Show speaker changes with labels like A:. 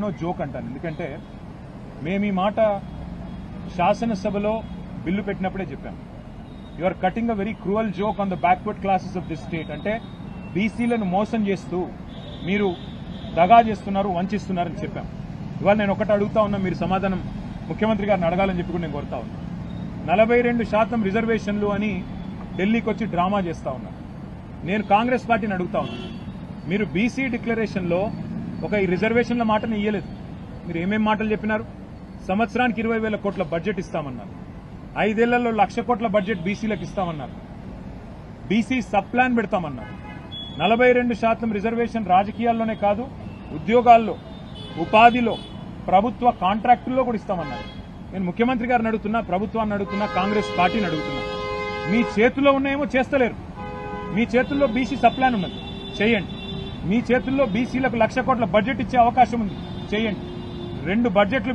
A: Joke అంటాను. ఎందుకంటే మేము ఈ మాట శాసనసభలో బిల్లు పెట్టినప్పుడే చెప్పాము. You are cutting a very cruel joke on the backward classes of this state. అంటే బీసీలను మోసం చేస్తూ మీరు దగా చేస్తున్నారు, వంచిస్తున్నారని చెప్పాం. ఇవాళ నేను ఒకటి అడుగుతా ఉన్నా, మీరు సమాధానం ముఖ్యమంత్రి గారిని అడగాలని చెప్పి కూడా నేను కోరుతా ఉన్నా. 42% రిజర్వేషన్లు అని ఢిల్లీకి వచ్చి డ్రామా చేస్తా ఉన్నారు. నేను కాంగ్రెస్ పార్టీని అడుగుతా ఉన్నా, మీరు బీసీ డిక్లరేషన్లో ఒక ఈ రిజర్వేషన్ల మాటను ఇయ్యలేదు. మీరు ఏమేం మాటలు చెప్పినారు? సంవత్సరానికి 20,000 కోట్ల బడ్జెట్ ఇస్తామన్నారు. 5 ఏళ్లలో 1,00,000 కోట్ల బడ్జెట్ బీసీలకు ఇస్తామన్నారు. బీసీ సబ్ ప్లాన్ పెడతామన్నారు. 42% రిజర్వేషన్ రాజకీయాల్లోనే కాదు, ఉద్యోగాల్లో, ఉపాధిలో, ప్రభుత్వ కాంట్రాక్టుల్లో కూడా ఇస్తామన్నారు. నేను ముఖ్యమంత్రి గారిని అడుగుతున్నా, ప్రభుత్వాన్ని అడుగుతున్నా, కాంగ్రెస్ పార్టీని అడుగుతున్నా, మీ చేతుల్లో ఉన్నాయేమో చేస్తలేరు. మీ చేతుల్లో బీసీ సబ్ ప్లాన్ ఉన్నది, చేయండి. మీ చేతుల్లో బీసీలకు 1,00,000 కోట్ల బడ్జెట్ ఇచ్చే అవకాశం ఉంది, చేయండి. 2 బడ్జెట్లు